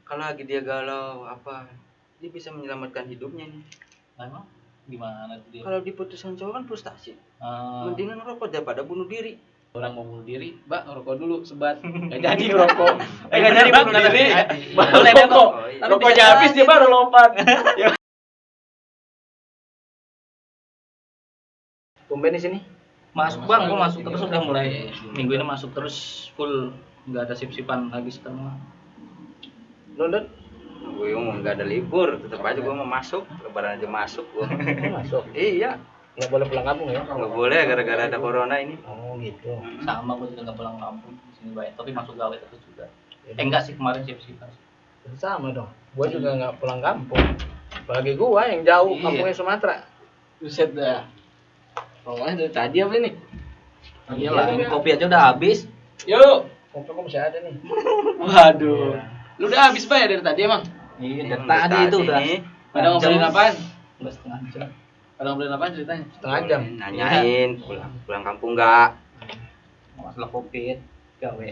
kalau lagi dia galau apa, dia bisa menyelamatkan hidupnya nih. Emang gimana tuh dia? Kalau diputuskan cowok kan frustasi. Ah, Mendingan rokok daripada bunuh diri. Orang mau bunuh diri, Mbak ngerokok dulu sebat. Nggak jadi ngerokok. nggak jadi bunuh nggak diri. jadi. Boleh Baru deh, rokok. Oh, iya. Tapi Rokoknya bisa habis jadi. dia baru lompat. Tumben di sini. Masuk bang, gua masuk terus udah mulai minggu ini masuk terus full, nggak ada sip-sipan lagi sekarang. London Gue mau nggak ada libur, tetap aja gue mau masuk. Lebaran aja masuk gue. masuk. Iya, Nggak boleh pulang kampung ya? nggak boleh gara-gara ada corona ini. Oh gitu. Sama gua juga nggak pulang kampung di sini banyak, tapi masuk gawe terus juga. Enggak sih kemarin sip-sipan. Sama dong. Gua juga nggak pulang kampung. Bagi gua yang jauh Iya. kampungnya Sumatera. Buset dah. Pokoknya dari tadi apa ini? Iya lah, ini kopi aja udah habis. Yuk. Kopi kok masih ada nih. Waduh. Lu udah habis Pak ya dari tadi emang? Iya, dari Emang tadi itu udah. nih, Pada ngobrolin apaan? Udah setengah jam. Pada ngobrolin apaan ceritanya? Setengah jam. nanyain pulang kampung nggak. Masalah covid, gawe.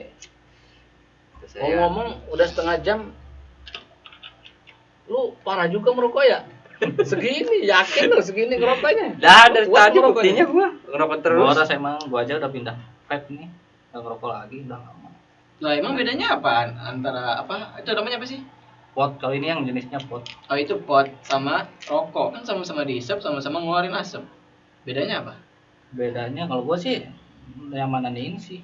Terus saya, Ngomong udah setengah jam. Lu parah juga merokok ya? Segini, yakin lu segini ngerokoknya? dah dari Kuat tadi ngerokoknya? buktinya gua ngerokok terus. Gua rasa emang gua aja udah pindah vape nih. Nggak ngerokok lagi, udah lama. Lah emang bedanya apaan? Antara apa? Itu namanya apa sih? Pot, kalau ini yang jenisnya pot. Oh itu pot sama rokok. Kan sama-sama dihisap, sama-sama ngeluarin asap. Bedanya apa? Bedanya kalau gua sih nyamanan ini sih.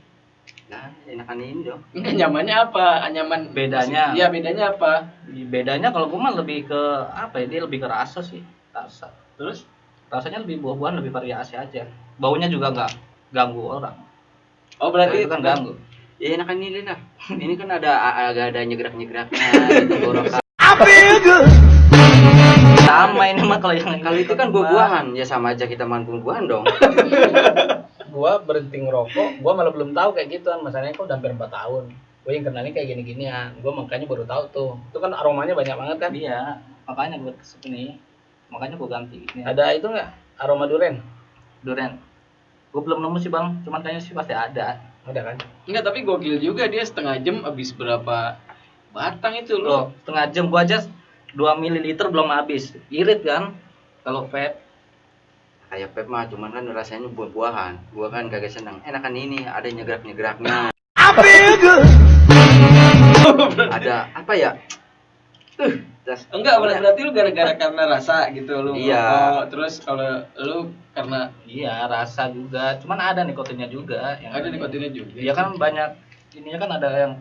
Nah, enakan ini dong. Enggak nyamannya apa? Nyaman Bedanya? Iya, bedanya apa? Bedanya kalau gua mah lebih ke apa ya? Dia lebih ke rasa sih. Rasa. Terus Rasanya lebih buah-buahan, lebih variasi aja. Baunya juga nggak ganggu orang. oh Kalau berarti itu kan ganggu. Ya enakan ini lah. Ini kan agak ada nyegrak-nyegraknya gitu gorokan. Sama ini mah kalau yang Kalau itu kan buah-buahan, ya sama aja kita makan buah-buahan dong. gua berhenti ngerokok, gua malah belum tahu kayak gituan. Masalahnya kok udah hampir 4 tahun. Gua yang kenalnya kayak gini-ginian. Gua makanya baru tahu tuh. Itu kan aromanya banyak banget kan? Iya, makanya gue kesini. Makanya gue ganti ini. Ada itu enggak? Aroma duren? Durian. Gue belum nemu sih bang, cuman kayaknya sih pasti ada. Ada kan? Enggak, tapi gokil juga dia setengah jam habis berapa batang itu Loh, setengah jam gue aja 2 ml belum habis. Irit kan? Kalau vape. Kayak pep mah cuman kan rasanya buah-buahan. Gua kan kagak seneng. Enakan ini ada nyegrak-nyegraknya. Ada apa ya? Enggak, berarti lu gara-gara karena rasa gitu lu Iya. ngerokok. Terus kalau lu karena Iya, rasa juga. Cuman ada nikotinnya juga. Yang ada nikotinnya juga. Iya kan banyak. Ininya kan ada yang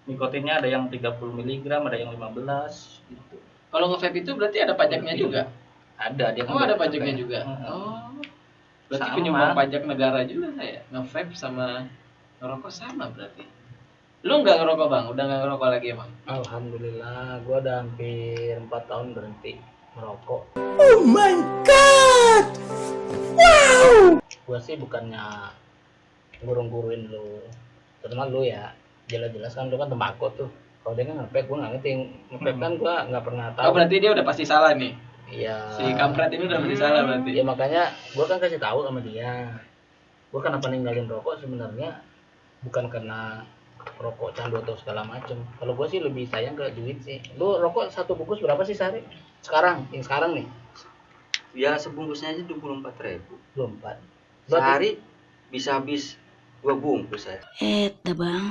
nikotinnya, ada yang 30 mg, ada yang 15 gitu. Kalau nge-vape itu berarti ada pajaknya juga. Ada dia kan. Oh, ada beda pajaknya juga. Heeh. Oh. Berarti Sama. penyumbang pajak negara juga saya. Nge-vape sama ngerokok sama berarti. Lu nggak ngerokok bang? Udah nggak ngerokok lagi emang? Alhamdulillah, gua udah hampir 4 tahun berhenti merokok. Oh my god, wow. Gua sih bukannya gurung-guruin lu, terutama lu ya. Jelas-jelas kan lu kan tembakau tuh. Kalau dia kan nge-vape, gua nggak ngerti. Nge-vape kan gua nggak pernah tahu. Oh berarti dia udah pasti salah nih. Iya. Si kampret ini udah pasti salah berarti. Ya makanya gua kan kasih tahu sama dia. Gua kenapa ninggalin rokok sebenarnya bukan karena rokok candu atau segala macem. Kalau gua sih lebih sayang ke duit sih. Lu rokok satu bungkus berapa sih sehari? Sekarang, yang sekarang nih. Ya sebungkusnya aja 24.000. 24. Sehari bisa habis 2 bungkus saya. Dah bang.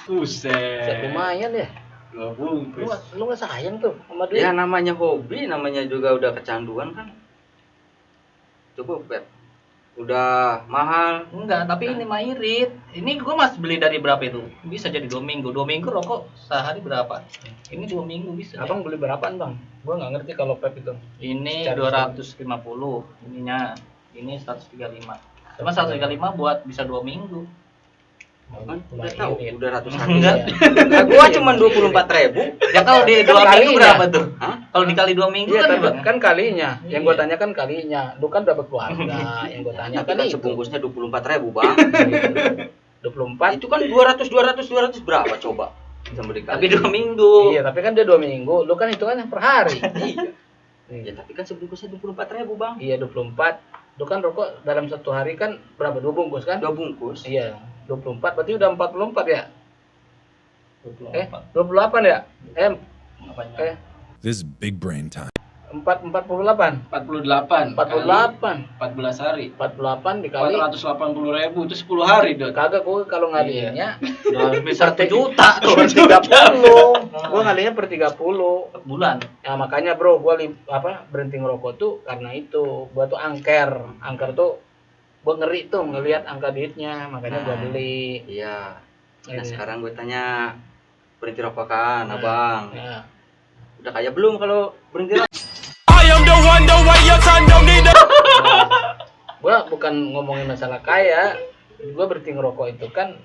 Buset. Lumayan ya. 2 bungkus. Lu nggak sayang tuh sama duit? Ya namanya hobi, namanya juga udah kecanduan kan. Coba Pep. Udah mahal. Enggak, tapi ini mah irit. Ini gua masih beli dari berapa itu? Bisa jadi 2 minggu. 2 minggu rokok sehari berapa? Ini 2 minggu bisa. Abang beli berapaan bang? Gua nggak ngerti kalau pep itu. Ini Secara 250 ininya. Ini 135. Cuma 135 buat bisa 2 minggu. Kan udah Lumayan tahu, irit. udah ratusan Enggak. ribu. Nah, gua cuma 24.000. Ya kalau di Kan 2 minggu kalinya. berapa tuh? Hah? Kalau dikali 2 minggu Iya, kan tapi Bang? kan kalinya. Yang gua Iya. tanya kan kalinya. Lu kan udah berkeluarga. Yang gua tanya Tapi kan kan itu. sebungkusnya 24.000, Bang. 24. Itu kan 200 berapa coba? Sama dikali. Tapi 2 minggu. Iya, tapi kan dia 2 minggu. Lu kan hitungannya per hari. Iya. Ya tapi kan sebungkusnya 24.000, Bang. Iya, 24. Lu kan rokok dalam satu hari kan berapa? 2 bungkus kan? 2 bungkus. Iya, 24. Berarti udah 44 ya? 24. 28 ya? Apanya? This is big brain time. 48. 48 48. 14 hari 48 dikali 480.000 itu 10 hari dong. kagak gue kalau ngaliinnya Udah bisa 1 juta tuh per 30. Gue ngalinya per 30. bulan. Ya makanya bro, gue berhenti ngerokok tuh karena itu. Gue tuh angker tuh gue ngeri tuh ngelihat angka duitnya, makanya gue beli. Iya. Nah Ini. sekarang gue tanya, berhenti rokok kan abang? Ya. Udah kaya belum kalau berhenti rokok? Gue bukan ngomongin masalah kaya, gue berhenti ngerokok itu kan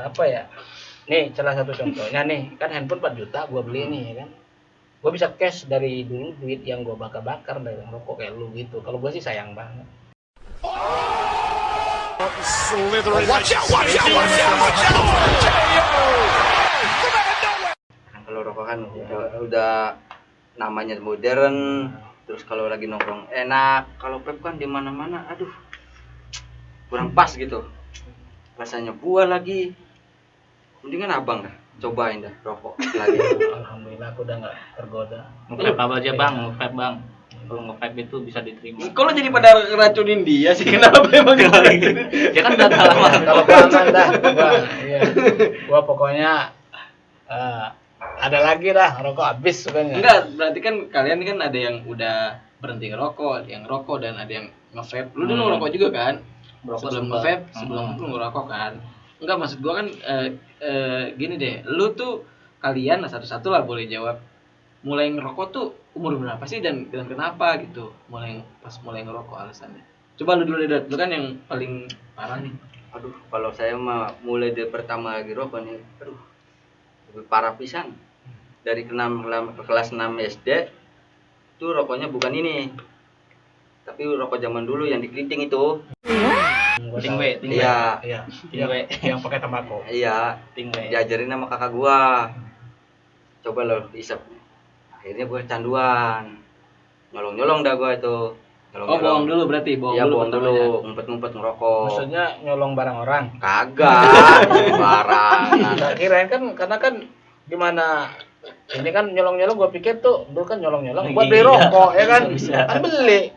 apa ya? Nih salah satu contohnya nih, kan handphone 4 juta gue beli nih ya kan. Gue bisa cash dari dulu duit yang gue bakar-bakar dari ngerokok kayak lu gitu. Kalau gue sih sayang banget. Kalau rokok kan udah namanya modern, terus kalau lagi nongkrong enak. Kalau vape kan di mana-mana, aduh, kurang pas gitu. Rasanya buah lagi. Mendingan abang dah, cobain dah rokok lagi. Alhamdulillah aku udah nggak tergoda. Nge-vape apa aja bang, nge-vape bang. Kalau nge-vape itu bisa diterima. Kalau jadi pada ngeracunin dia sih, kenapa emang ngeracunin? Ya kan udah lama. Kalau gua aman dah, gua pokoknya ada lagi dah rokok habis sebenarnya. Enggak, berarti kan kalian kan ada yang udah berhenti ngerokok, yang ngerokok dan ada yang nge-vape. Lu dulu ngerokok juga kan? Ngerokok Sebelum sempat. nge-vape, sebelum lu ngerokok kan? Enggak, maksud gua kan gini deh, lu tuh kalian satu-satu lah boleh jawab. Mulai ngerokok tuh umur berapa sih dan kenapa gitu? Pas mulai ngerokok alasannya. Coba lu dulu deh, Dot. Lu kan yang paling parah nih. Aduh, kalau saya mah mulai dari pertama lagi rokok nih, aduh, lebih parah pisan. Dari kelas 6 SD itu rokoknya bukan ini, tapi rokok zaman dulu yang dikeriting itu. Tingwe. Iya, Tingwe. Yang pakai tembakau. iya. Tingwe. Diajarin sama kakak gua. Coba lo isep. Akhirnya gua kecanduan. Nyolong-nyolong dah gua itu. Oh, bohong dulu berarti, bohong Iya, dulu bohong pertamanya. dulu, ngumpet-ngumpet ngerokok. Maksudnya nyolong barang orang. Kagak, barang. Nggak kirain kan, karena kan gimana? Ini kan nyolong-nyolong, gue pikir tuh dulu kan nyolong-nyolong buat beli Iya. rokok ya kan? Bisa. Kan beli.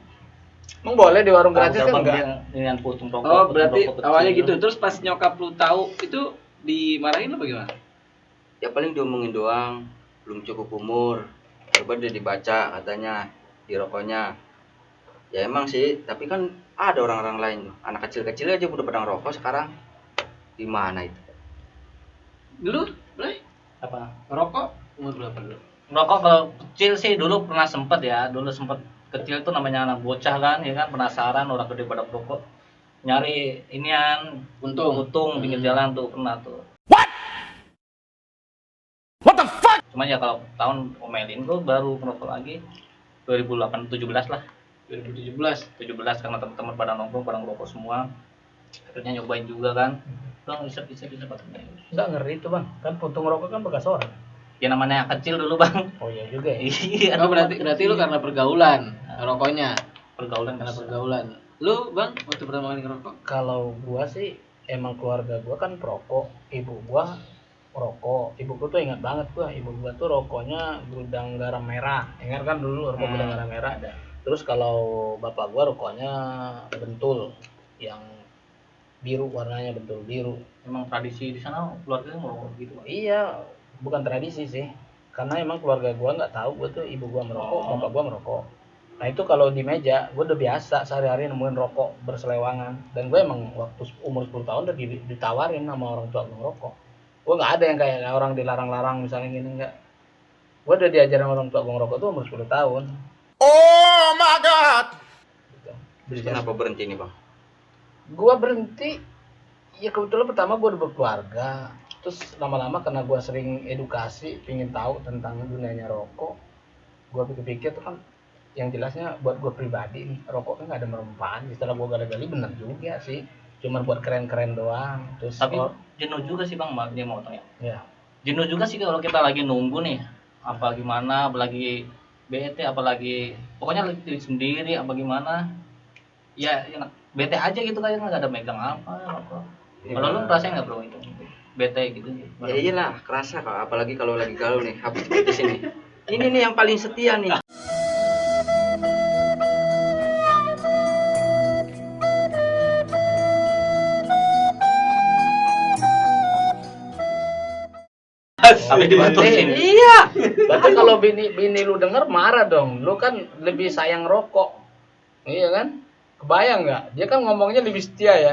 Emang boleh di warung gratis kan enggak? Dengan putung rokok. Oh, putung berarti rokok kecil. awalnya gitu. Terus pas nyokap lu tahu itu dimarahin apa gimana? Ya paling diomongin doang, belum cukup umur. Coba dia dibaca katanya di rokoknya. Ya emang sih, tapi kan ada orang-orang lain tuh. Anak kecil-kecil aja udah pada ngerokok sekarang. Di mana itu? Dulu, Bray, Apa? ngerokok umur berapa dulu? Ngerokok kalau kecil sih dulu pernah sempet ya. Dulu sempet kecil tuh namanya anak bocah kan, ya kan penasaran orang gede pada rokok. Nyari inian untung pinggir jalan tuh pernah tuh. Cuman ya kalau tahun omelin gue baru ngerokok lagi 2017 lah. 2017. 17 karena teman-teman pada nongkrong pada ngerokok semua. Akhirnya nyobain juga kan. Bang isep katanya. Enggak ngeri itu bang, kan puntung rokok kan bekas orang. Ya namanya kecil dulu bang. Oh iya juga ya. Iya. Oh, berarti lu karena pergaulan rokoknya. pergaulan Karena pergaulan. Lu, Bang, waktu pertama kali ngerokok? Kalau gua sih emang keluarga gua kan perokok, ibu gua rokok. Ibu gua tuh ingat banget gua, ibu gua tuh rokoknya gudang garam merah. Ingat kan dulu rokok gudang garam merah ada. Terus kalau bapak gua rokoknya bentul yang biru, warnanya bentul biru. Emang tradisi di sana keluarga ngerokok gitu Bang? Iya, bukan tradisi sih. Karena emang keluarga gua nggak tahu gua tuh ibu gua merokok, bapak gua merokok. Nah itu kalau di meja, gue udah biasa sehari-hari nemuin rokok berselewangan. Dan gue emang waktu umur 10 tahun udah ditawarin sama orang tua gue ngerokok. Gue nggak ada yang kayak orang dilarang-larang misalnya gini, enggak. Gue udah diajarin sama orang tua gue ngerokok tuh umur 10 tahun. Oh my god. Gitu. Terus kenapa berhenti nih bang? Gue berhenti, ya kebetulan pertama gue udah berkeluarga. Terus lama-lama karena gue sering edukasi, pingin tahu tentang dunianya rokok. Gue pikir-pikir tuh kan, yang jelasnya buat gue pribadi nih, rokok kan gak ada manfaat. Setelah gue gali-gali bener juga sih, cuman buat keren-keren doang. Terus Tapi jenuh juga sih bang, dia mau tanya. ya Jenuh juga sih kalau kita lagi nunggu nih, apa gimana, apalagi bete, apalagi pokoknya lagi sendiri, apa gimana. Ya bete aja gitu kayak nggak ada megang apa rokok. Kalau lu ngerasain nggak bro itu? bete gitu. Ya iyalah, kerasa kalau apalagi kalau lagi galau nih, habis di sini. Ini nih yang paling setia nih. Sampai dibantuin. Iya. Berarti kalau bini lu denger marah dong. Lu kan lebih sayang rokok. Iya kan? Kebayang nggak? Dia kan ngomongnya lebih setia ya.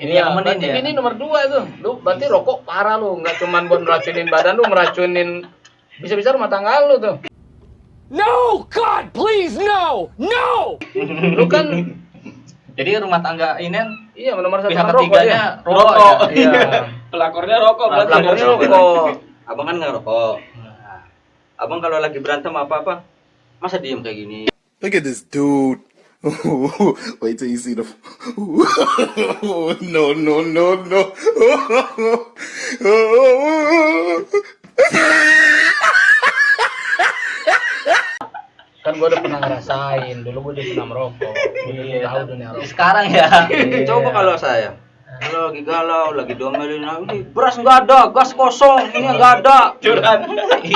Ini yang nemenin berarti ya. bini nomor 2 tuh. Lu berarti rokok parah lu. Nggak cuman buat meracunin badan lu, meracunin bisa-bisa rumah tangga lu tuh. No, God, please, no, no. Lu kan Jadi rumah tangga ini kan iya nomor 1 pihak kan rokok ketiganya dia. rokok ya. Iya. Pelakornya rokok berarti. Pelakornya rokok. Abang kan nggak rokok. Nah, abang kalau lagi berantem apa-apa, masa diem kayak gini? Look at this dude. Wait till you see the. No, no, no, no. Kan gua udah pernah ngerasain. Dulu gua juga pernah merokok. Gua udah tahu dunia rokok. Sekarang ya. Coba kalau saya, kalau lagi galau, lagi domelin, "Ah, ini beras nggak ada, gas kosong, ini nggak ada." Curhat.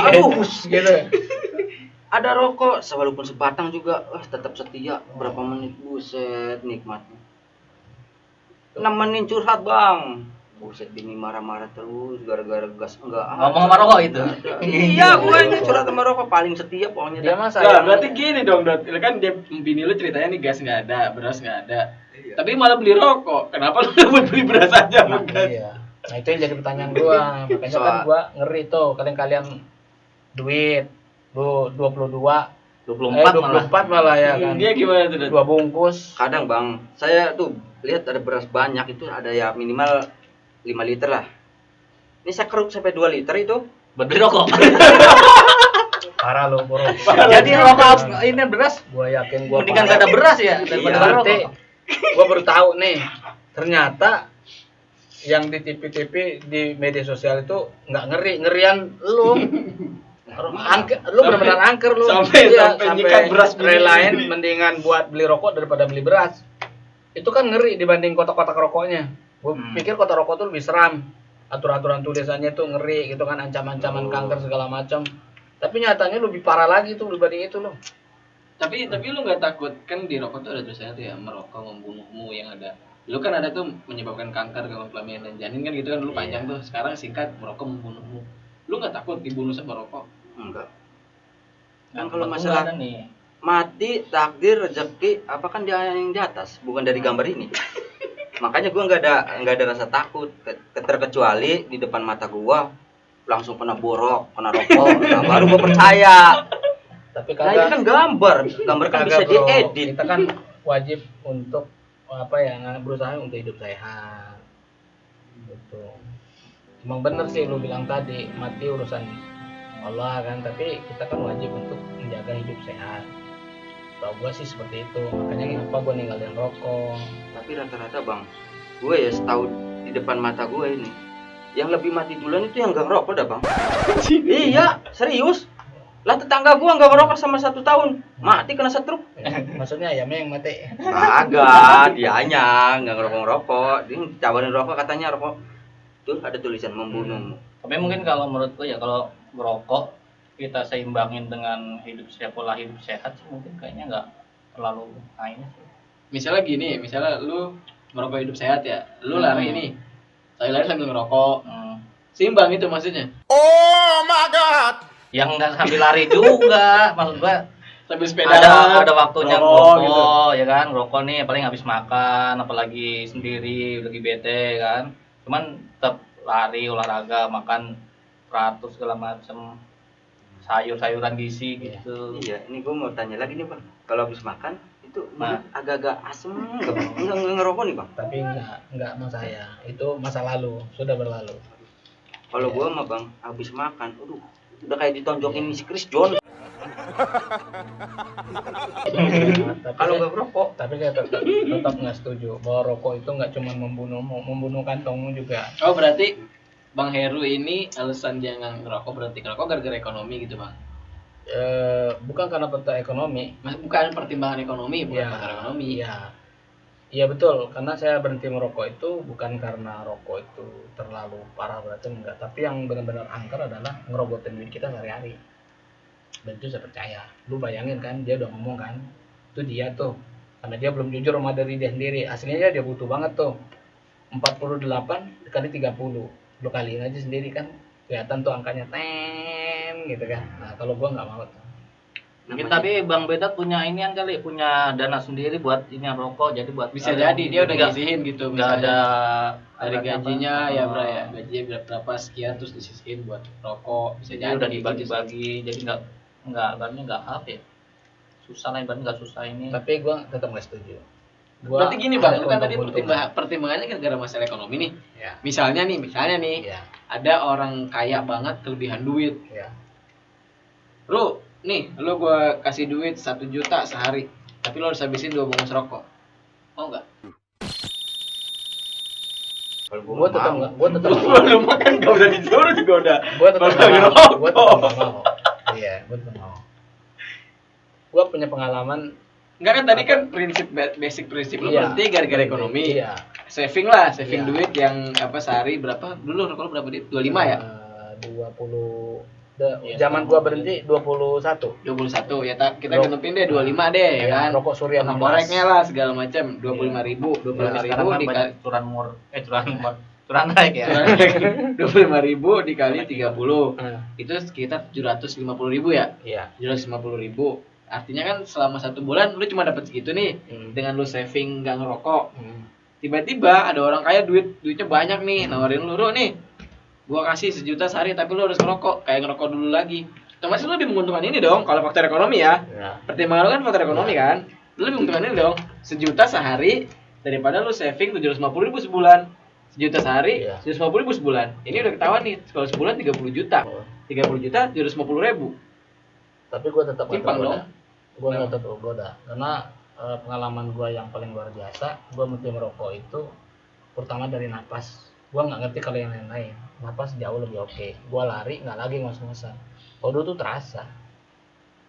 Aduh, Gitu. ada rokok, walaupun sebatang juga, tetap setia. Berapa menit, buset, nikmatnya. Nemenin curhat bang. Buset, bini marah-marah terus gara-gara gas enggak. Ngomong sama rokok itu. Iya, gue ini curhat sama rokok paling setia pokoknya. Dia mah Nah, sayang. berarti gini dong, Dot. Kan dia bini lu ceritanya nih gas nggak ada, beras nggak ada. Tapi malah beli rokok. Kenapa lu nggak buat beli beras aja sama gas? Iya. Nah itu yang jadi pertanyaan gua. Makanya kan gua ngeri tuh kalian duit lu 22 24 malah ya kan. Dia gimana tuh, Dot? 2 bungkus. Kadang bang, saya tuh lihat ada beras banyak itu ada ya minimal 5 liter lah. Ini saya keruk sampai 2 liter itu. Beli rokok. Parah lu, bro. Jadi rokok ini beras Gua yakin gua mendingan gak ada beras ya daripada Iya. Berarti rokok. gua baru tahu nih. Ternyata yang di TV-TV di media sosial itu nggak ngerian lu. Angker, lu benar-benar angker lu. sampai Iya, nyikat beras bini. relain mendingan buat beli rokok daripada beli beras. Itu kan ngeri dibanding kotak-kotak rokoknya. Gue pikir kotak rokok tuh lebih seram. Aturan-aturan tulisannya tuh ngeri gitu kan, ancaman-ancaman kanker segala macam. Tapi nyatanya lebih parah lagi tuh dibanding itu loh. Tapi lu nggak takut kan di rokok tuh ada tulisannya tuh ya, merokok membunuhmu yang ada. Lu kan ada tuh menyebabkan kanker, gangguan kelamin dan janin kan gitu kan, dulu panjang tuh. Sekarang singkat, merokok membunuhmu. Lu nggak takut dibunuh sama rokok? Enggak. Nah, Kan kalau betul masalah ada nih. mati, takdir, rezeki, apa kan dia yang di atas, bukan dari gambar ini. Makanya gua nggak ada rasa takut, terkecuali di depan mata gua langsung kena borok, kena rokok, nah, baru gua percaya. Tapi Nah ini kan gambar kan bisa kagak, bro. diedit. Kita kan wajib untuk apa ya, berusaha untuk hidup sehat. Gitu. Emang bener sih lu bilang tadi, mati urusan Allah kan, tapi kita kan wajib untuk menjaga hidup sehat. Tau gua sih seperti itu, makanya kenapa gua ninggalin rokok. Tapi rata-rata bang, gue ya setahu di depan mata gue ini, yang lebih mati duluan itu yang gak ngerokok dah bang. Iya, serius. Lah tetangga gue gak ngerokok sama 1 tahun, mati kena stroke. Maksudnya ayamnya yang mati. Agak, dianya nggak ngerokok. Dia cabarin rokok, katanya rokok tuh ada tulisan membunuhmu. Tapi mungkin kalau menurutku ya kalau merokok kita seimbangin dengan pola hidup sehat sih mungkin kayaknya nggak terlalu ini sih. Misalnya gini, misalnya lu merokok hidup sehat ya, lu lari nih, saya lari sambil ngerokok, seimbang itu maksudnya. Oh my God. Yang nggak sambil lari juga, maksud gua Sambil sepeda. ada waktunya ngerokok ngerokok ya kan, ngerokok nih paling habis makan, apalagi sendiri lagi bete kan. Cuman tetap lari, olahraga, makan teratur segala macem, sayur-sayuran gizi gitu. Iya, ini gue mau tanya lagi nih bang, kalau habis makan itu Nah. agak-agak asem nggak ngerokok nih bang. Tapi enggak sama saya. Itu masa lalu, sudah berlalu. Kalau gue mah bang, habis makan, aduh, udah kayak ditonjokin si Chris John. Kalau nggak ngerokok, Tapi saya tetap nggak setuju bahwa rokok itu nggak cuma membunuh kantongmu juga. Oh berarti Bang Heru ini alasan dia nggak ngerokok berarti ngerokok gara-gara ekonomi gitu bang? Bukan karena faktor ekonomi. Bukan pertimbangan ekonomi, bukan Ya, faktor ekonomi. Iya. Iya betul, karena saya berhenti merokok itu bukan karena rokok itu terlalu parah berarti enggak, tapi yang benar-benar angker adalah ngerogotin duit kita sehari-hari. Dan itu saya percaya. Lu bayangin kan, dia udah ngomong kan, itu dia tuh, karena dia belum jujur sama dari dia sendiri. Aslinya dia butuh banget tuh 48 dikali 30. Lu kaliin aja sendiri kan, kelihatan tuh angkanya ten gitu kan. Nah kalau gua nggak mau tuh. Mungkin tapi Bang Bedat punya inian kali, punya dana sendiri buat ini rokok, jadi buat Bisa jadi dia udah nggak ngisihin gitu. nggak ada dari apa, gajinya apa, ya bro ya, gajinya berapa sekian terus disisihin buat rokok. Bisa jadi udah jadi dibagi-bagi, jadi nggak apa ya, susah lah ibaratnya, nggak susah ini. Tapi gua tetap nggak setuju. Berarti gini bang, ada lu kan tadi keuntungan. pertimbangannya kan gara-gara masalah ekonomi nih. Ya, Misalnya nih, ya, ada orang kaya banget kelebihan duit. ya. Lu gua kasih duit 1 juta sehari, tapi lu harus habisin 2 bungkus rokok. Mau nggak? Kalau Gua tetap nggak, gua tetap nggak Lu lu makan gak udah disuruh juga udah. gua tetap Kalau nggak mau. ngerokok. Gua tetap nggak mau. Iya, gua tetap mau. Gua punya pengalaman. Enggak kan tadi kan basic prinsip lu Iya, berhenti gara-gara ekonomi. Iya. Saving Iya. duit yang apa sehari berapa? Dulu rokok lu berapa duit? 25 ya? 20. Iya, Zaman gua berhenti 21. 21 ya kita Rok- genepin deh 25 deh ya Iya, kan. rokok Surya Sama 16. koreknya lah segala macam 25.000 Sekarang 25.000 kan dikali banyak curan naik ya. 25.000 dikali 30 Nah, itu sekitar 750.000 ya. iya. 750.000 artinya kan selama 1 bulan lu cuma dapat segitu nih dengan lu saving nggak ngerokok. Tiba-tiba ada orang kaya duitnya banyak nih nawarin lu nih gua kasih 1 juta sehari tapi lu harus ngerokok kayak ngerokok dulu lagi. Otomatis lu lebih menguntungkan ini dong kalau faktor ekonomi ya. Ya. Pertimbangan lu kan faktor ekonomi kan. Lu lebih menguntungkan ini dong. 1 juta sehari daripada lu saving 750.000 sebulan. 1 juta sehari, Iya. 750.000 sebulan. Ini udah ketahuan nih kalau sebulan 30 juta. 30 juta 750.000. Tapi gua tetap Timpang nggak dong. Gua nggak tetap tergoda karena pengalaman gua yang paling luar biasa. Gua mesti merokok itu pertama dari napas. Gua nggak ngerti kalau yang lain-lain. Napas jauh lebih oke. Gua lari nggak lagi ngos-ngosan. Kalau dulu tuh terasa.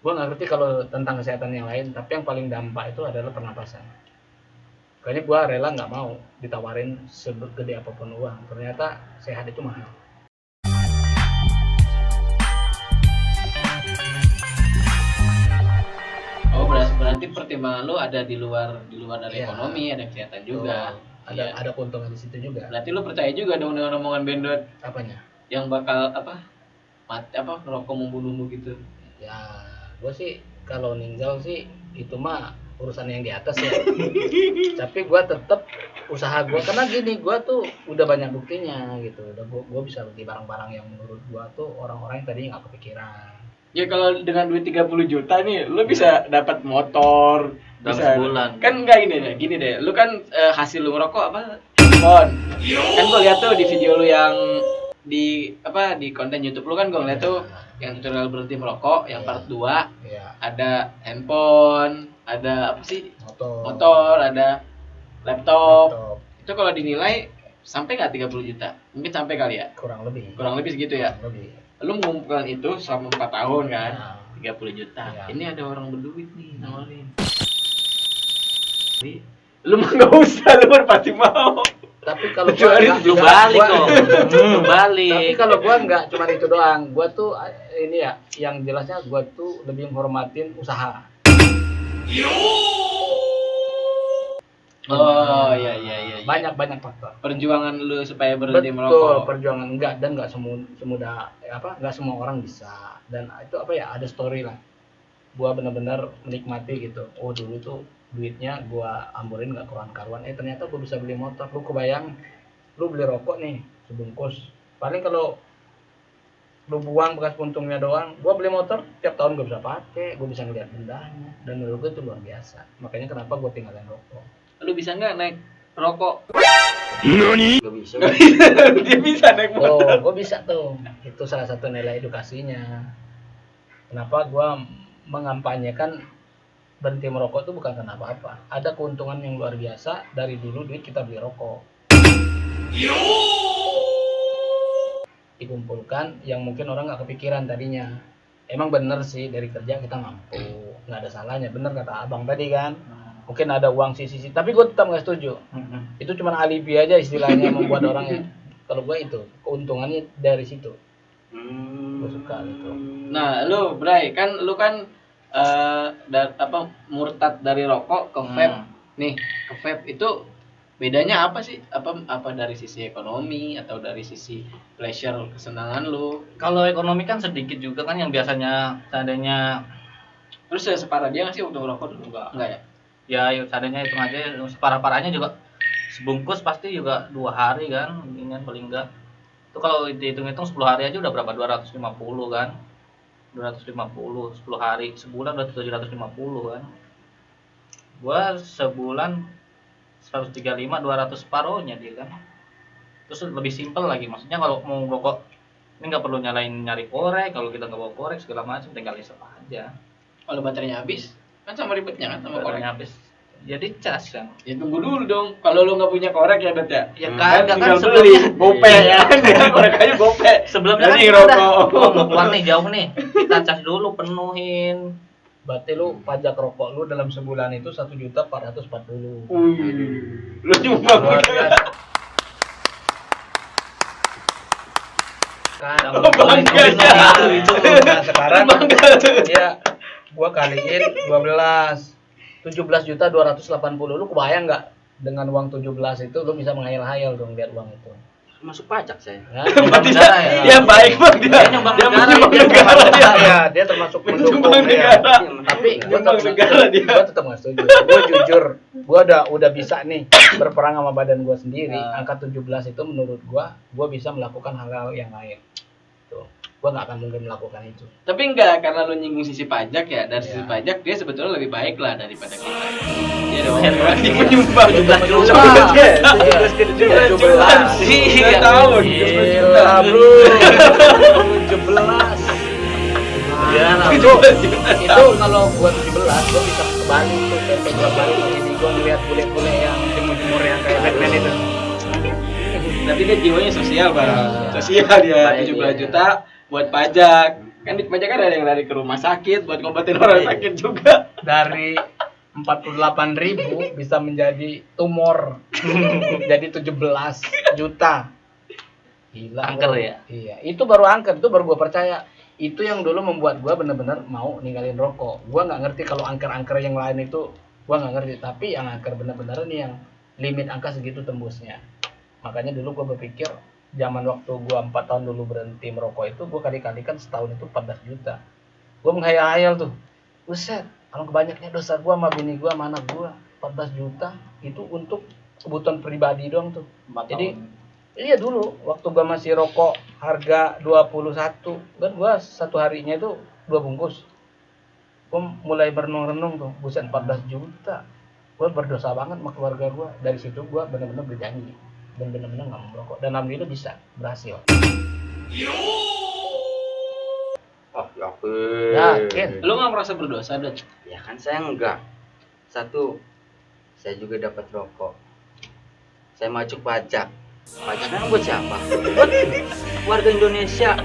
Gua nggak ngerti kalau tentang kesehatan yang lain, tapi yang paling dampak itu adalah pernapasan. Makanya gua rela nggak mau ditawarin segede apapun uang. Ternyata sehat itu mahal. Oh, berarti pertimbangan lu ada di luar dari Iya. ekonomi, ada kesehatan juga. Tuh, Iya. ada keuntungan di situ juga. Berarti lu percaya juga dong dengan omongan Bendot Apanya? yang bakal ngerokok membunuhmu gitu. Ya, gue sih kalau ninggal sih itu mah urusan yang di atas ya. Tapi gue tetap usaha gue karena gini, gue tuh udah banyak buktinya gitu. Udah gue bisa beli barang-barang yang menurut gue tuh orang-orang yang tadinya nggak kepikiran. Ya kalau dengan duit 30 juta nih, lu bisa dapat motor Dalam bisa sebulan. Kan enggak gini deh. Lu kan hasil lu ngerokok apa? Handphone. Kan gua lihat tuh di video lu yang di konten YouTube lu kan gua ngeliat tuh yang tutorial berhenti merokok yang part 2 Ya, ada handphone, ada apa sih? motor, Motor, ada laptop. laptop, Itu kalau dinilai sampai nggak 30 juta? Mungkin sampai kali ya. kurang lebih. Kurang lebih segitu ya. Kurang lebih. Lu mengumpulkan itu selama 4 tahun kan? Ya. 30 juta. Iya. Ini ada orang berduit nih nawarin. Jadi, lu mah nggak usah, lu mah pasti mau. Tapi kalau Kecuali Belum balik kok. Belum balik. Tapi kalau gua nggak cuma itu doang, gua tuh ini ya, yang jelasnya gua tuh lebih menghormatin usaha. Oh iya. Banyak faktor. Perjuangan lu supaya berhenti Betul, merokok. perjuangan enggak dan enggak semudah enggak semua orang bisa. Dan itu apa ya, ada story lah. Gua benar-benar menikmati gitu. Oh, dulu tuh duitnya gua amburin enggak karuan-karuan. Ternyata gua bisa beli motor. Lu kebayang lu beli rokok nih sebungkus. Paling kalau lu buang bekas puntungnya doang, gua beli motor tiap tahun gua bisa pakai, gua bisa ngeliat bendanya, dan menurut gua itu luar biasa. Makanya kenapa gua tinggalin rokok. Lu bisa nggak naik rokok? Gak bisa. Dia bisa naik motor. Oh, gua bisa tuh. Itu salah satu nilai edukasinya. Kenapa gua mengampanyekan berhenti merokok itu bukan karena apa-apa. Ada keuntungan yang luar biasa dari dulu duit kita beli rokok. Dikumpulkan yang mungkin orang nggak kepikiran tadinya. Emang bener sih dari kerja kita mampu, nggak ada salahnya. Bener kata abang tadi kan. mungkin ada uang sisi, tapi gue tetap nggak setuju. Itu cuma alibi aja istilahnya membuat orangnya. Kalau gue itu keuntungannya dari situ. Gue suka gitu. Nah, lu Bray, lu kan murtad dari rokok ke vape. Nih, ke vape itu bedanya apa sih? Apa dari sisi ekonomi atau dari sisi pleasure, kesenangan lu? Kalau ekonomi kan sedikit juga kan, yang biasanya seandainya Terus ya separah dia nggak sih waktu ngerokok dulu? Enggak ya? ya seandainya hitung aja separah-parahnya juga sebungkus pasti juga 2 hari kan, ini paling enggak. Itu kalau dihitung-hitung 10 hari aja udah berapa? 250 kan. 250 10 hari, sebulan udah 750 kan. Gua sebulan 135 200 separohnya dia kan. Terus lebih simpel lagi, maksudnya kalau mau rokok ini nggak perlu nyari korek, kalau kita nggak bawa korek segala macam tinggal isep aja. Kalau baterainya habis, kan sama ribetnya kan sama korek. Baterainya habis jadi cas kan. Ya tunggu dulu dong. Kalau lu nggak punya korek ya Bet ya. Ya kagak kan tinggal beli sebelumnya. gope ya kan. Korek aja gope. Sebelumnya kan Jadi kita udah rokok. mau keluar nih jauh nih, kita cas dulu penuhin. Berarti lu pajak rokok lu dalam sebulan itu 1.440.000. Lu nyumbang. Luar biasa. Kan, bangga ya. Nah, sekarang ya gua kaliin 17.280.000. Lu kebayang nggak dengan uang 17 itu lu bisa menghayal-hayal dong lihat uang itu. Masuk pajak saya. Ya, Nyumbang Tidak, negara ya. ya baik Bang dia. nyumbang Dia negara, menyumbang dia negara nyumbang dia. ya, dia termasuk mendukung Menyumbang ya. negara. Tapi gua Nyumbang tetap negara dia. gua tetap nggak setuju. Gua jujur, gua udah bisa nih berperang sama badan gua sendiri. Angka 17 itu menurut gua bisa melakukan hal-hal yang lain. Tuh. Gua nggak akan mungkin melakukan itu. Tapi enggak, karena lu nyinggung sisi pajak ya. Dari sisi Ya. pajak dia sebetulnya lebih baik lah daripada kita. Dia dong. Iya. Dia menyumbang 17 juta. 17 juta. Iya. Tahun. Gila, bro. 17. Ya, nah, itu kalau gua 17 gua bisa kembali tuh ke gua balik ini gua ngeliat bule-bule yang jemur-jemur yang kayak Batman itu. Tapi dia jiwanya sosial, Bang. Ah. Sosial dia, Baik, 17 iya. juta buat pajak. Kan di pajak kan ada yang lari ke rumah sakit buat ngobatin orang sakit juga. Dari 48.000 bisa menjadi tumor. Jadi 17 juta. Gila. Angker bro. ya? Iya, itu baru angker, itu baru gua percaya. Itu yang dulu membuat gua bener-bener mau ninggalin rokok. Gua nggak ngerti kalau angker-angker yang lain itu gua nggak ngerti, tapi yang angker bener-bener nih yang limit angka segitu tembusnya. Makanya dulu gua berpikir zaman waktu gua 4 tahun dulu berhenti merokok itu gua kali-kalikan setahun itu 14 juta. Gua menghayal-hayal tuh. Buset, kalau kebanyaknya dosa gua sama bini gua sama anak gua 14 juta itu untuk kebutuhan pribadi doang tuh. Jadi iya dulu waktu gua masih rokok harga 21 kan gua satu harinya itu 2 bungkus. Gua mulai berenung-renung tuh, buset 14 juta. Gua berdosa banget sama keluarga gua. Dari situ gua benar-benar berjanji dan benar-benar nggak mau merokok. Dan alhamdulillah bisa berhasil. Oh, Yakin? Lu nggak merasa berdosa, Dot? Ya kan saya enggak. Satu, saya juga dapat rokok. Saya maju pajak. Pajaknya buat siapa? Buat warga Indonesia.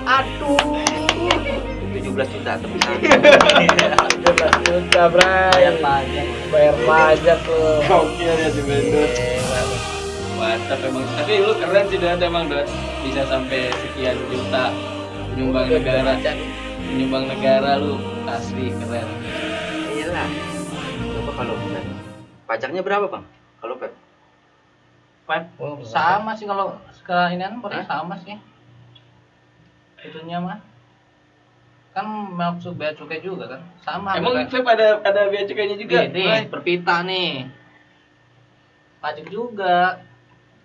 Aduh. 17 juta tapi saya 17 juta, Bray. Bayar pajak tuh. Gokil ya si Bendot. Mantap emang. Tapi lu keren sih Dot emang Dot. Bisa sampai sekian juta menyumbang negara. Menyumbang negara lu asli keren. iyalah. Coba kalau pajaknya berapa, Bang? Kalau Pep? Vape sama sih kalau sekarang ini kan paling sama sih. Itunya mah kan masuk bea cukai juga kan, sama. Emang kayak- vape ada bea cukainya juga? Nih, per pita nih. Pajak juga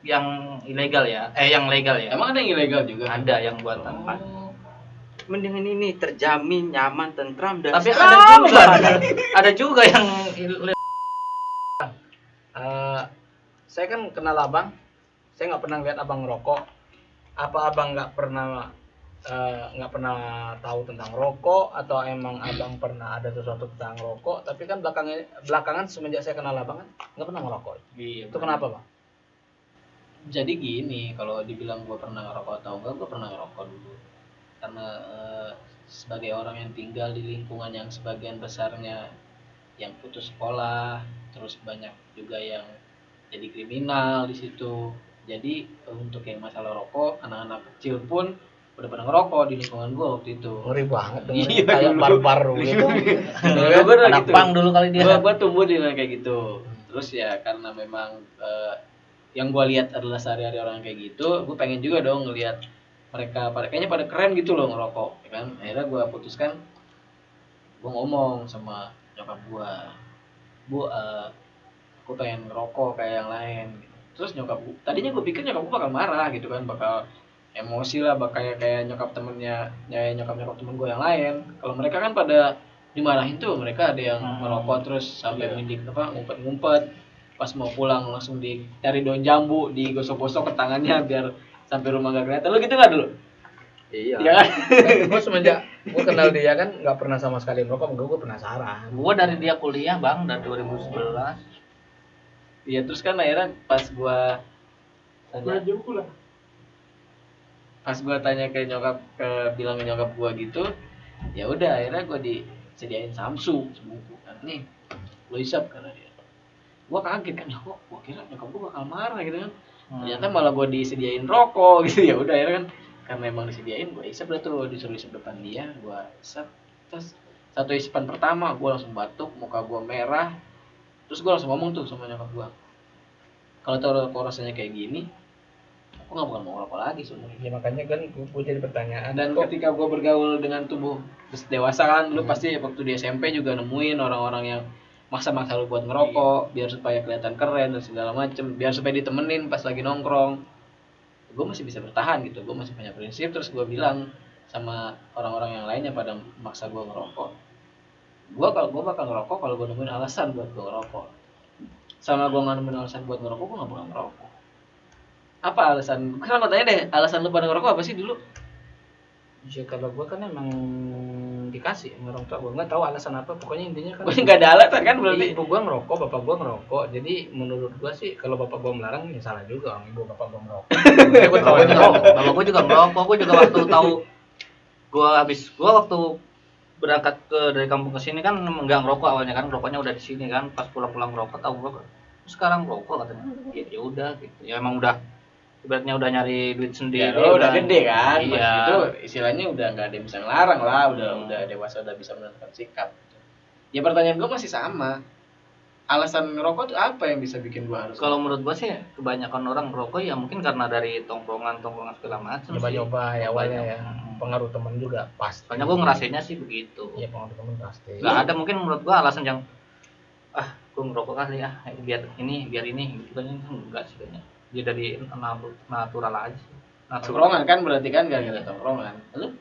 yang ilegal ya. Yang legal ya. Emang ada yang ilegal juga? Ada yang buatan. Mendingan ini terjamin, nyaman, tentram dan Tapi stable. ada juga yang ilegal. Saya kan kenal abang, saya nggak pernah lihat abang ngerokok. Apa abang nggak pernah tahu tentang rokok atau emang abang pernah ada sesuatu tentang rokok? Tapi kan belakangan semenjak saya kenal abang kan nggak pernah ngerokok. Iya. Itu kenapa, Bang? Jadi gini, kalau dibilang gue pernah ngerokok atau enggak, gue pernah ngerokok dulu. Karena sebagai orang yang tinggal di lingkungan yang sebagian besarnya yang putus sekolah, terus banyak juga yang jadi kriminal di situ. Jadi untuk yang masalah rokok, anak-anak kecil pun udah pada ngerokok di lingkungan gua waktu itu. Ngeri banget Iya, dengerin kayak dulu. baru-baru gitu. Gua udah Anak gitu. pang dulu kali dia. Gua tumbuh di kayak gitu. Terus ya karena memang yang gua lihat adalah sehari-hari orang kayak gitu, gua pengen juga dong ngelihat mereka kayaknya pada keren gitu loh ngerokok, ya kan? Akhirnya gua putuskan gua ngomong sama nyokap gua, Bu, aku pengen ngerokok kayak yang lain. Terus nyokap gua, tadinya gua pikir nyokap gua bakal marah gitu kan, bakal emosi lah, bakal kayak nyokap temennya, nyokap temen gua yang lain. Kalau mereka kan pada dimarahin tuh, mereka ada yang merokok terus sampai mendik ngumpet-ngumpet, pas mau pulang langsung dicari daun jambu, digosok-gosok ke tangannya biar sampai rumah gak kelihatan. Lu gitu nggak dulu? Iya. Iya kan? Gue semenjak gue kenal dia kan nggak pernah sama sekali merokok, gue penasaran. Gua dari dia kuliah bang dari 2011. Iya, terus kan akhirnya pas gua tanya ke bilang ke nyokap gua gitu, ya udah akhirnya gua disediain Samsu sebungkus kan, nih lo isap karena dia. Gua kaget kan, kok gua kira nyokap gua bakal marah gitu kan. Ternyata malah gua disediain rokok gitu. Ya udah akhirnya kan karena emang disediain, gua isap dah tuh, disuruh isap depan dia, gua isap. Terus satu isipan pertama gua langsung batuk, muka gua merah. Terus gua langsung ngomong tuh sama nyokap gua, kalau tahu rokok rasanya kayak gini, aku nggak bakal mau ngerokok lagi sebenarnya. Ya makanya kan gue jadi pertanyaan. Dan ketika gue bergaul dengan tubuh dewasa kan, lu pasti waktu di SMP juga nemuin orang-orang yang maksa-maksa lu buat ngerokok biar supaya kelihatan keren dan segala macem, biar supaya ditemenin pas lagi nongkrong. Gue masih bisa bertahan gitu, gue masih punya prinsip. Terus gue bilang sama orang-orang yang lainnya pada maksa gue ngerokok, gue bakal ngerokok kalau gue nemuin alasan buat gue ngerokok. Sama gue nggak nemuin alasan buat ngerokok, gue nggak bakal ngerokok. Apa alasan? Sekarang gue tanya deh, alasan lu pada ngerokok apa sih dulu? Ya kalau gue kan emang dikasih sama orang tua gue, nggak tahu alasan apa, pokoknya intinya kan Gue nggak ada alasan kan berarti. ibu gue ngerokok, bapak gue ngerokok. Jadi menurut gue sih kalau bapak gue melarang ya salah juga, orang ibu bapak gue ngerokok. Gue tahu Bapak aja juga, bapak gua juga merokok. Gua juga waktu tahu gua waktu berangkat dari kampung ke sini kan enggak ngerokok awalnya kan, rokoknya udah di sini kan, pas pulang-pulang ngerokok tahu gua sekarang rokok katanya. Ya udah gitu. Ya emang udah ibaratnya udah nyari duit sendiri. Ya, lo udah gede kan, Iya. Mas, itu istilahnya udah nggak ada yang bisa ngelarang lah, udah dewasa, udah bisa menentukan sikap. Ya pertanyaan gue masih sama, alasan ngerokok tuh apa yang bisa bikin gue harus? Kalau menurut gua sih kebanyakan orang ngerokok ya mungkin karena dari tongkrongan segala macam sih. nyoba-nyoba ya awalnya ya, Hmm. pengaruh teman juga pasti. Soalnya gua ngerasainnya sih begitu. Iya, pengaruh teman pasti. Nggak ada mungkin menurut gua alasan yang gua ngerokok kali ya biar ini gitu kan, enggak sih kayaknya. Dia dari natural aja. Tongkrongan kan berarti kan gara-gara tongkrongan. Lu?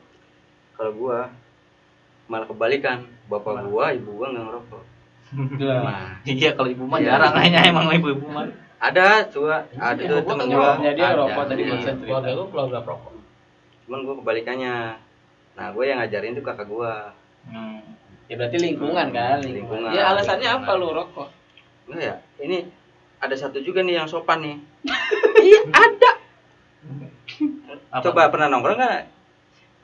Kalau gua malah kebalikan, bapak gua, ibu gua nggak ngerokok. Nah, Iya kalau ibu mah Iya. jarang kayaknya emang ibu mah. ada tuh temen gua. Nyokapnya dia ada. ngerokok tadi Iya. barusan cerita. Keluarga lu keluarga perokok. Cuman gua kebalikannya. Nah, gua yang ngajarin tuh kakak gua. Ya berarti lingkungan kan, Lingkungan. Ya alasannya apa lu rokok? Enggak ya? Ini ada satu juga nih yang sopan nih. Iya, ada. Apa? Coba pernah nongkrong nggak?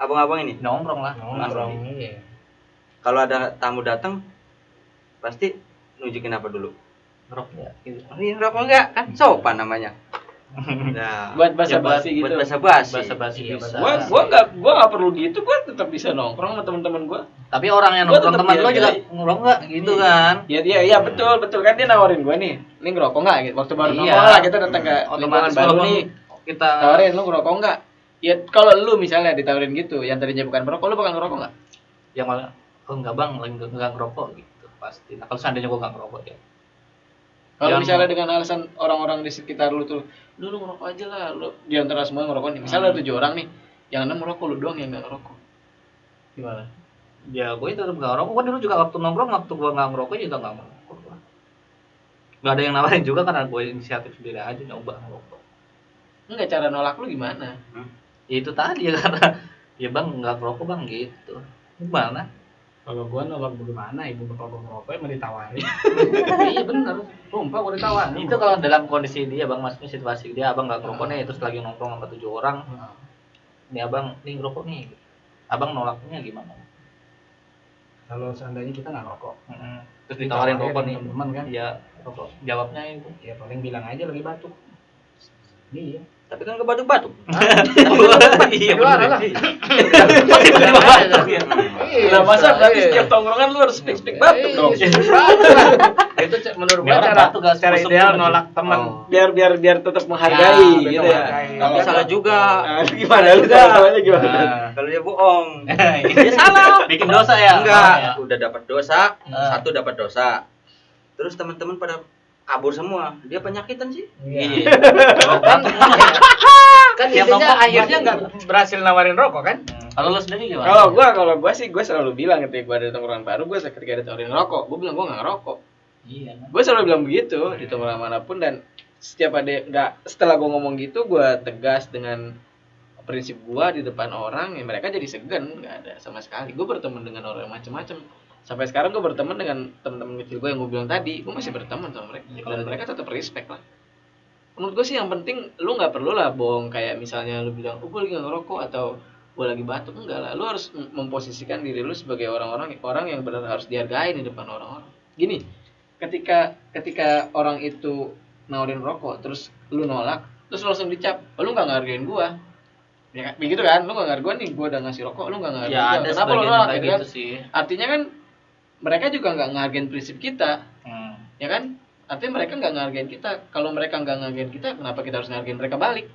Abang-abang ini. Nongkrong lah. Nongkrong iya. Kalau ada tamu datang, pasti nunjukin apa dulu? Ngerokok ya. Gitu. Oh, iya, ngerokok enggak? Kan sopan namanya. Nah, Buat basa-basi gitu. buat basa-basi. Basa-basi Iya, bisa. Gua nggak perlu gitu, gua tetap bisa nongkrong sama teman-teman gua. Tapi orang yang Gua nongkrong tetep teman lo juga dihargai. ngerokok nggak gitu kan? Iya betul kan dia nawarin gua nih ngerokok nggak gitu. Waktu baru Iya. nongkrong lah kita datang ke lingkungan Otomatis baru walaupun nih, kita tawarin lu ngerokok nggak? Ya kalau lu misalnya ditawarin gitu, yang tadinya bukan merokok, lu bakal ngerokok nggak? yang malah enggak bang lagi nggak ngerokok gitu pasti. Nah kalau seandainya gua nggak ngerokok ya. Kalau Yang- misalnya dengan alasan orang-orang di sekitar lu tuh, lu ngerokok aja lah, lu di antara semua yang ngerokok nih. Misalnya ada 7 orang nih, yang 6 ngerokok, lu doang yang nggak ngerokok. Gimana? Ya gue tetap nggak ngerokok. Gue dulu juga waktu nongkrong waktu gue nggak ngerokok juga nggak ngerokok. Nggak ada yang nawarin juga karena gue inisiatif sendiri aja nyoba ngerokok. Enggak, cara nolak lu gimana? Ya itu tadi ya karena ya bang nggak ngerokok bang gitu. Gimana? Kalau gua nolak bagaimana, ibu bapak gua ngerokok emang ditawarin. Iya benar. Sumpah gua ditawarin. Itu kalau dalam kondisi dia bang, maksudnya situasi dia abang nggak ngerokok nih terus lagi nongkrong sama 7 orang. Nih abang nih ngerokok nih. Abang nolaknya gimana? Kalau seandainya kita nggak rokok, Terus ditawarin rokok nih. teman kan, Iya, rokok. Jawabnya itu. ya paling bilang aja lagi batuk. Iya. Tapi kan kebatuk-batuk. Iya Keluar lah. Lah masa berarti setiap tongkrongan lu harus speak batuk dong. Itu menurut Biar gua orang batuk gak cara sebesar ideal itu. nolak teman. Biar tetap menghargai Ya, gitu ya. menghargai. Tapi salah juga. Gimana lu salahnya gimana? Kalau dia bohong. Dia salah. Bikin dosa ya? Enggak, udah dapat dosa, Ah. satu dapat dosa. Terus teman-teman pada kabur semua. Dia penyakitan sih. Iya. Kan Tiap intinya rokok akhirnya nggak berhasil nawarin rokok kan? Kalau lu sendiri gimana? Kalau gua sih gua selalu bilang ketika gua ada tongkrongan baru, gua ketika ada tawarin rokok, gua bilang gua nggak ngerokok. Iya. Gue selalu bilang begitu di tongkrongan manapun, dan setiap ada nggak, setelah gue ngomong gitu gue tegas dengan prinsip gue di depan orang, ya mereka jadi segan, nggak ada sama sekali. Gue berteman dengan orang macam-macam, sampai sekarang gue berteman dengan teman-teman kecil gue yang gue bilang tadi, gue masih berteman sama mereka dan mereka tetap respect lah. Menurut gue sih yang penting lu nggak perlu lah bohong, kayak misalnya lu bilang gue lagi nggak ngerokok atau gue lagi batuk, enggak lah. Lu harus memposisikan diri lu sebagai orang yang benar harus dihargai di depan orang-orang. Gini, ketika orang itu nawarin rokok terus lu nolak, terus lu langsung dicap, oh, lu nggak ngehargain gua, ya begitu kan? Lu nggak ngehargain gua nih, gua udah ngasih rokok, lu nggak ngehargain Ya gua. ada Kenapa lu sebagian nolak kayak gitu kan? gitu sih. Artinya kan mereka juga nggak ngehargain prinsip kita, ya kan? Artinya mereka nggak ngehargain kita. Kalau mereka nggak ngehargain kita, kenapa kita harus ngehargain mereka balik?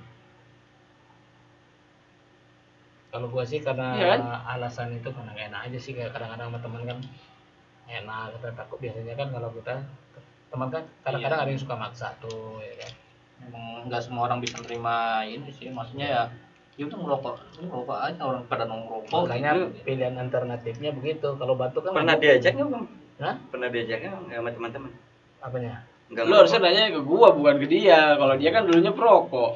Kalau gua sih karena Iya kan? alasan itu karena nggak enak aja sih, kayak kadang-kadang sama teman kan enak, kita takut biasanya kan kalau kita teman kan kadang-kadang ada yang suka maksa tuh, ya kan. Emang nggak semua orang bisa terima ini sih, maksudnya ya udah ngerokok aja, orang pada ngerokok Makanya gitu. pilihan alternatifnya begitu. Kalau batuk kan Pernah diajak nggak bang? Hah? Pernah diajaknya sama teman-teman? Apanya? Enggak. Lu harusnya nanya ke gua, bukan ke dia. Kalau dia kan dulunya perokok.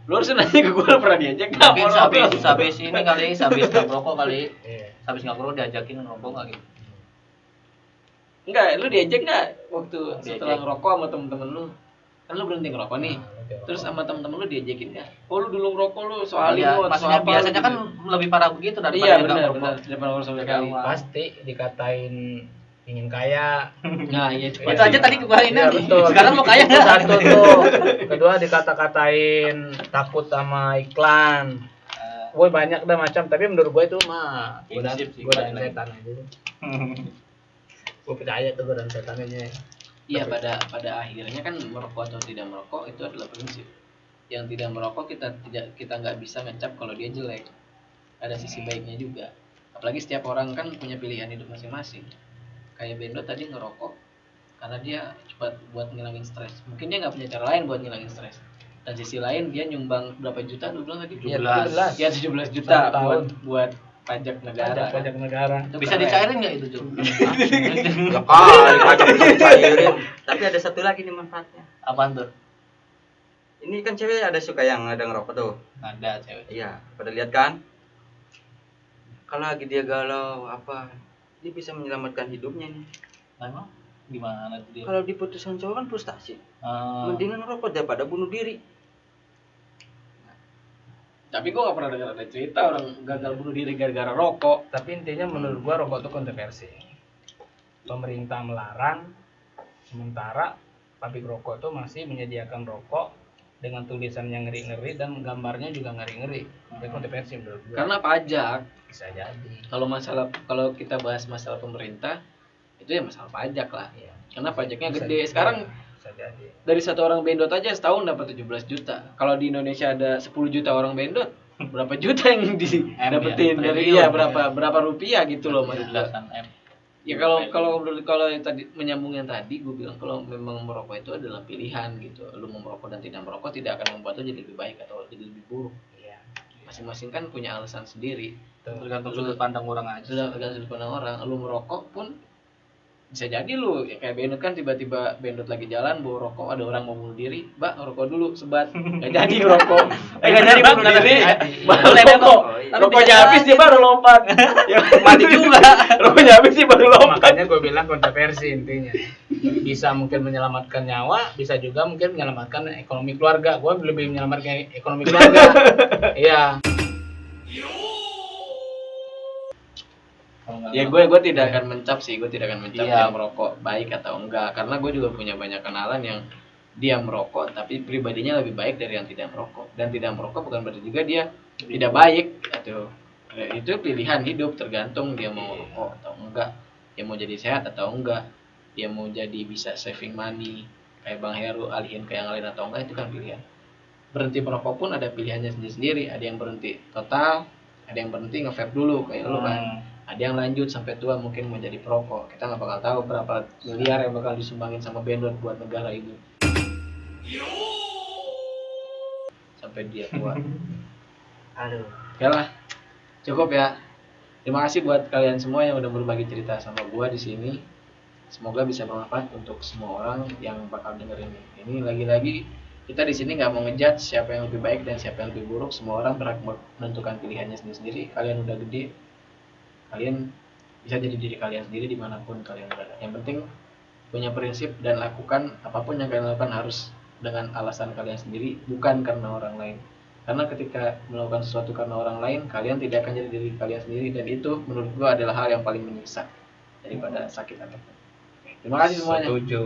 Lu harusnya nanya ke gua, lu pernah diajak nggak? Mungkin sabis ini kali, sabis nggak ngerokok kali, Iya. sabis nggak ngerokok diajakin ngerokok nggak gitu. Enggak, lu diajak nggak waktu Diajak. setelah ngerokok sama temen-temen lu? Kan lu berhenti ngerokok nih. Terus sama temen-temen lu diajakin nggak? Oh, lu dulu ngerokok, lu soalin Iya, lu atau maksudnya apa, biasanya gitu. kan lebih parah begitu Iya, daripada yang nggak benar, ngerokok. daripada ngerokok sama sekali. Pasti dikatain ingin kaya. Nah, iya itu Itu aja tadi kebahagiaan. Iya, betul. Sekarang mau kaya Itu nggak? satu tuh. Kedua dikata-katain takut sama iklan. Gue banyak dah macam, tapi menurut gue itu mah Prinsip sih, godaan balik lagi. setan aja. Gue percaya tuh godaan setan aja. Iya, pada akhirnya kan merokok atau tidak merokok itu adalah prinsip. Yang tidak merokok kita nggak bisa ngecap kalau dia jelek. Ada sisi baiknya juga. Apalagi setiap orang kan punya pilihan hidup masing-masing. Kayak Bendo tadi ngerokok karena dia cepat buat ngilangin stres. Mungkin dia nggak punya cara lain buat ngilangin stres. Dan sisi lain dia nyumbang berapa juta lu bilang tadi? 17. Ya 17 juta Satu tahun. buat pajak negara. Pajak negara. Itu Bisa keren. dicairin nggak itu Jum? Ya kali pajak bisa dicairin. Tapi ada satu lagi nih manfaatnya. Apaan tuh? Ini kan cewek ada suka yang ada ngerokok tuh. Ada cewek. Iya, pada lihat kan? Kalau lagi dia galau apa, dia bisa menyelamatkan hidupnya nih. Nah, emang gimana tuh dia? Kalau diputusan cowok kan frustasi. Ah, Mendingan ngerokok daripada bunuh diri. Tapi gua gak pernah dengar ada cerita orang gagal bunuh diri gara-gara rokok. Tapi intinya menurut gua rokok itu kontroversi. Pemerintah melarang, sementara pabrik rokok itu masih menyediakan rokok dengan tulisan yang ngeri-ngeri dan gambarnya juga ngeri-ngeri. Itu kontroversi menurut gua. Karena pajak. Bisa jadi. Kalau kita bahas masalah pemerintah, itu ya masalah pajak lah. Iya. Karena pajaknya Bisa gede. jadi. Sekarang Bisa jadi. dari satu orang bendot aja setahun dapat 17 juta. Kalau di Indonesia ada 10 juta orang bendot, berapa juta yang didapetin ya, dari triliun, berapa rupiah gitu loh maksud gua. belasan M. Ya kalau yang tadi menyambung yang tadi gue bilang kalau memang merokok itu adalah pilihan gitu. Lu mau merokok dan tidak merokok tidak akan membuat lu jadi lebih baik atau jadi lebih buruk. Iya. Masing-masing kan punya alasan sendiri. Tergantung sudut pandang orang aja. Sudah tergantung sudut pandang orang. Lu merokok pun bisa jadi lu ya kayak Bendot kan tiba-tiba Bendot lagi jalan bawa rokok, ada orang mau bunuh diri, Mbak rokok dulu sebat, nggak jadi ngerokok, nggak jadi bunuh diri, baru rokok, rokoknya habis dia baru lompat, ya, Mati juga. rokoknya habis dia baru lompat. Makanya gue bilang kontroversi intinya. Bisa mungkin menyelamatkan nyawa, bisa juga mungkin menyelamatkan ekonomi keluarga. Gue lebih menyelamatkan ekonomi keluarga. Iya. Kalau nggak Ya ngerokok. gue tidak akan mencap sih, gue tidak akan mencap Iya. dia merokok baik atau enggak, karena gue juga punya banyak kenalan yang dia merokok tapi pribadinya lebih baik dari yang tidak merokok, dan tidak merokok bukan berarti juga dia tidak baik atau itu pilihan hidup, tergantung dia mau merokok atau enggak, dia mau jadi sehat atau enggak, dia mau jadi bisa saving money kayak Bang Heru alihin ke yang lain atau enggak, itu kan pilihan. Berhenti merokok pun ada pilihannya sendiri-sendiri, ada yang berhenti total, ada yang berhenti nge-vape dulu kayak lu kan, ada yang lanjut sampai tua mungkin mau jadi perokok. Kita nggak bakal tahu berapa miliar yang bakal disumbangin sama Bendot buat negara itu sampai dia tua. Aduh. Oke lah, cukup ya. Terima kasih buat kalian semua yang udah berbagi cerita sama gua di sini. Semoga bisa bermanfaat untuk semua orang yang bakal dengerin ini. Lagi-lagi kita di sini nggak mau ngejudge siapa yang lebih baik dan siapa yang lebih buruk. Semua orang berhak menentukan pilihannya sendiri-sendiri. Kalian udah gede, kalian bisa jadi diri kalian sendiri dimanapun kalian berada. Yang penting punya prinsip dan lakukan apapun yang kalian lakukan harus dengan alasan kalian sendiri, bukan karena orang lain. Karena ketika melakukan sesuatu karena orang lain, kalian tidak akan jadi diri kalian sendiri, dan itu menurut gua adalah hal yang paling menyiksa daripada sakit apapun. Terima kasih semuanya. Setuju.